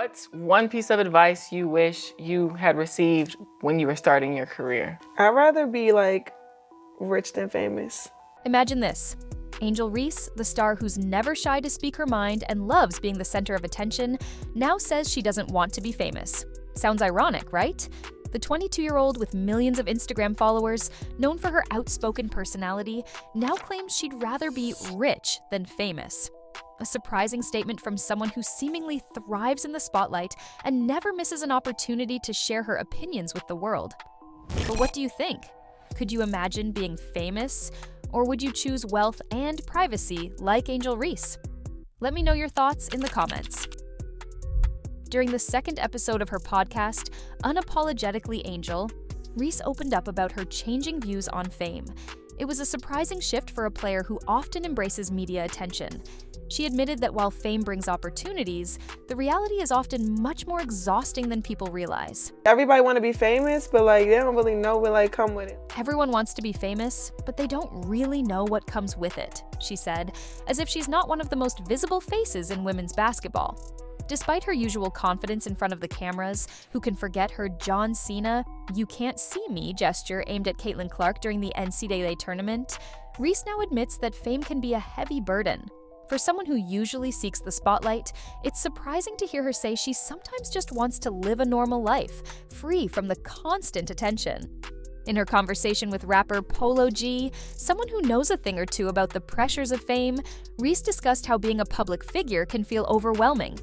What's one piece of advice you wish you had received when you were starting your career? I'd rather be like rich than famous. Imagine this. Angel Reese, the star who's never shy to speak her mind and loves being the center of attention, now says she doesn't want to be famous. Sounds ironic, right? The 22-year-old with millions of Instagram followers, known for her outspoken personality, now claims she'd rather be rich than famous. A surprising statement from someone who seemingly thrives in the spotlight and never misses an opportunity to share her opinions with the world. But what do you think? Could you imagine being famous? Or would you choose wealth and privacy like Angel Reese? Let me know your thoughts in the comments. During the second episode of her podcast, Unapologetically Angel, Reese opened up about her changing views on fame. It was a surprising shift for a player who often embraces media attention. She admitted that while fame brings opportunities, the reality is often much more exhausting than people realize. Everybody want to be famous, but they don't really know what come with it. Everyone wants to be famous, but they don't really know what comes with it, she said, as if she's not one of the most visible faces in women's basketball. Despite her usual confidence in front of the cameras, who can forget her John Cena, "you can't see me" gesture aimed at Caitlin Clark during the NCAA tournament, Reese now admits that fame can be a heavy burden. For someone who usually seeks the spotlight, it's surprising to hear her say she sometimes just wants to live a normal life, free from the constant attention. In her conversation with rapper Polo G, someone who knows a thing or two about the pressures of fame, Reese discussed how being a public figure can feel overwhelming.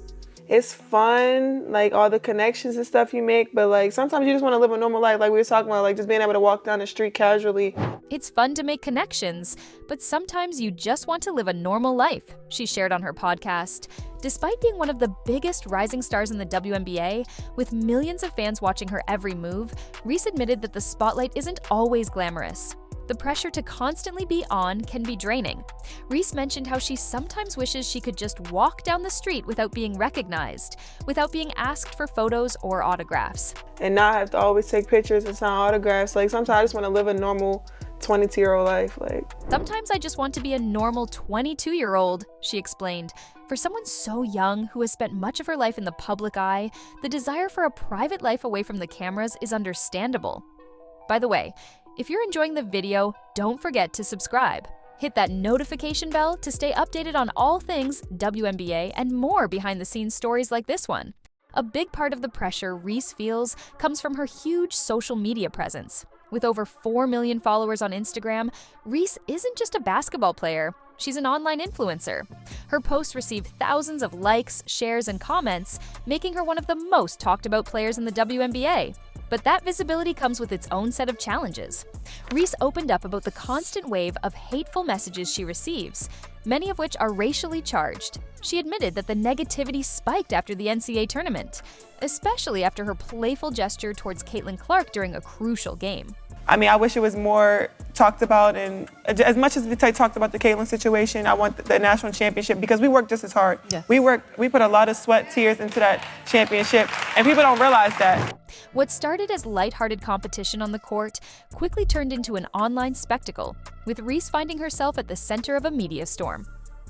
It's fun, all the connections and stuff you make, but sometimes you just want to live a normal life, like we were talking about, just being able to walk down the street casually. It's fun to make connections, but sometimes you just want to live a normal life, she shared on her podcast. Despite being one of the biggest rising stars in the WNBA, with millions of fans watching her every move, Reese admitted that the spotlight isn't always glamorous. The pressure to constantly be on can be draining. Reese mentioned how she sometimes wishes she could just walk down the street without being recognized, without being asked for photos or autographs. And not have to always take pictures and sign autographs. Sometimes I just want to live a normal 22-year-old life. Sometimes I just want to be a normal 22-year-old, she explained. For someone so young who has spent much of her life in the public eye, the desire for a private life away from the cameras is understandable. By the way, if you're enjoying the video, don't forget to subscribe. Hit that notification bell to stay updated on all things WNBA and more behind-the-scenes stories like this one. A big part of the pressure Reese feels comes from her huge social media presence. With over 4 million followers on Instagram, Reese isn't just a basketball player, she's an online influencer. Her posts receive thousands of likes, shares, and comments, making her one of the most talked about players in the WNBA. But that visibility comes with its own set of challenges. Reese opened up about the constant wave of hateful messages she receives, many of which are racially charged. She admitted that the negativity spiked after the NCAA tournament, especially after her playful gesture towards Caitlin Clark during a crucial game. I wish it was more talked about, and as much as we talked about the Caitlin situation, I want the national championship because we worked just as hard. Yeah. We put a lot of sweat, tears into that championship, and people don't realize that. What started as lighthearted competition on the court quickly turned into an online spectacle, with Reese finding herself at the center of a media storm.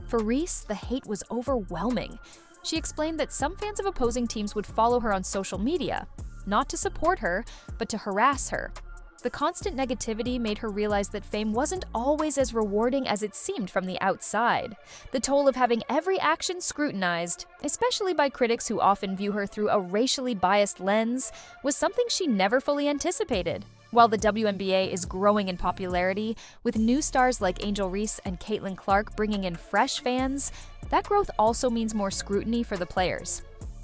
For Reese, the hate was overwhelming. She explained that some fans of opposing teams would follow her on social media, not to support her, but to harass her. The constant negativity made her realize that fame wasn't always as rewarding as it seemed from the outside. The toll of having every action scrutinized, especially by critics who often view her through a racially biased lens, was something she never fully anticipated. While the WNBA is growing in popularity, with new stars like Angel Reese and Caitlin Clark bringing in fresh fans, that growth also means more scrutiny for the players.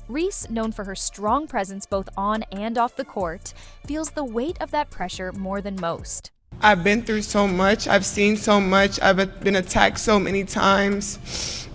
Reese, known for her strong presence both on and off the court, feels the weight of that pressure more than most. I've been through so much. I've seen so much. I've been attacked so many times.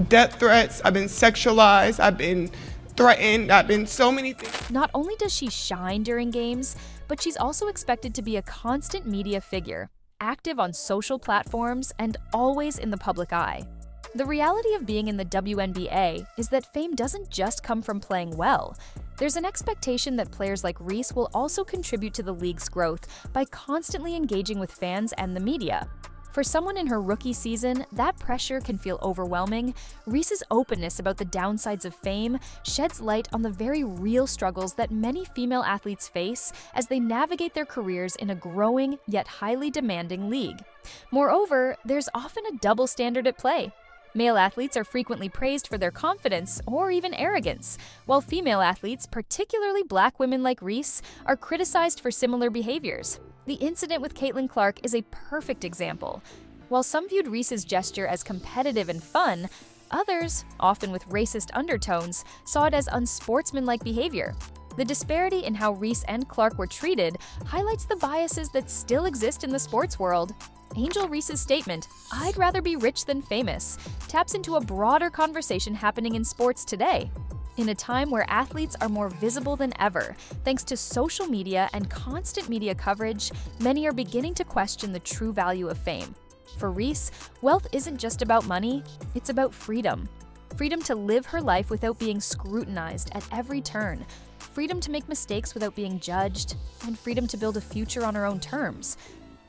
Death threats. I've been sexualized. I've been threatened. I've been so many things. Not only does she shine during games, but she's also expected to be a constant media figure, active on social platforms and always in the public eye. The reality of being in the WNBA is that fame doesn't just come from playing well. There's an expectation that players like Reese will also contribute to the league's growth by constantly engaging with fans and the media. For someone in her rookie season, that pressure can feel overwhelming. Reese's openness about the downsides of fame sheds light on the very real struggles that many female athletes face as they navigate their careers in a growing yet highly demanding league. Moreover, there's often a double standard at play. Male athletes are frequently praised for their confidence or even arrogance, while female athletes, particularly Black women like Reese, are criticized for similar behaviors. The incident with Caitlin Clark is a perfect example. While some viewed Reese's gesture as competitive and fun, others, often with racist undertones, saw it as unsportsmanlike behavior. The disparity in how Reese and Clark were treated highlights the biases that still exist in the sports world. Angel Reese's statement, "I'd rather be rich than famous," taps into a broader conversation happening in sports today. In a time where athletes are more visible than ever, thanks to social media and constant media coverage, many are beginning to question the true value of fame. For Reese, wealth isn't just about money, it's about freedom. Freedom to live her life without being scrutinized at every turn. Freedom to make mistakes without being judged, and freedom to build a future on her own terms.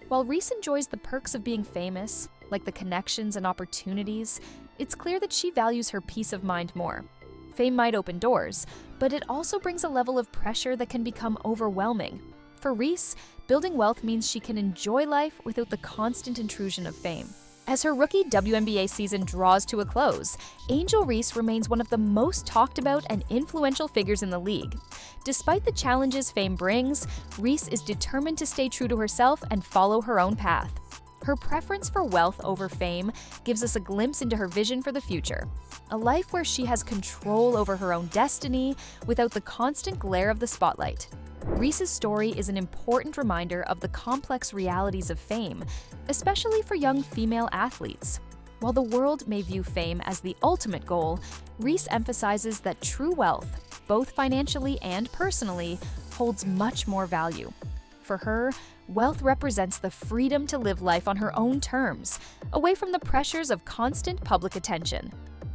While Reese enjoys the perks of being famous, like the connections and opportunities, it's clear that she values her peace of mind more. Fame might open doors, but it also brings a level of pressure that can become overwhelming. For Reese, building wealth means she can enjoy life without the constant intrusion of fame. As her rookie WNBA season draws to a close, Angel Reese remains one of the most talked about and influential figures in the league. Despite the challenges fame brings, Reese is determined to stay true to herself and follow her own path. Her preference for wealth over fame gives us a glimpse into her vision for the future. A life where she has control over her own destiny without the constant glare of the spotlight. Reese's story is an important reminder of the complex realities of fame, especially for young female athletes. While the world may view fame as the ultimate goal, Reese emphasizes that true wealth, both financially and personally, holds much more value. For her, wealth represents the freedom to live life on her own terms, away from the pressures of constant public attention.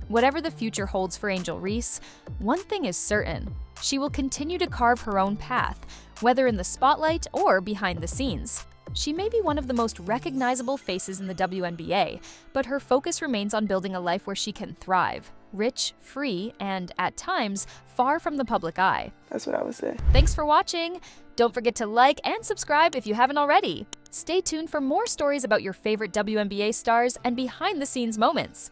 Whatever the future holds for Angel Reese, one thing is certain: she will continue to carve her own path, whether in the spotlight or behind the scenes. She may be one of the most recognizable faces in the WNBA, but her focus remains on building a life where she can thrive, rich, free, and, at times, far from the public eye. That's what I would say. Thanks for watching! Don't forget to like and subscribe if you haven't already. Stay tuned for more stories about your favorite WNBA stars and behind-the-scenes moments.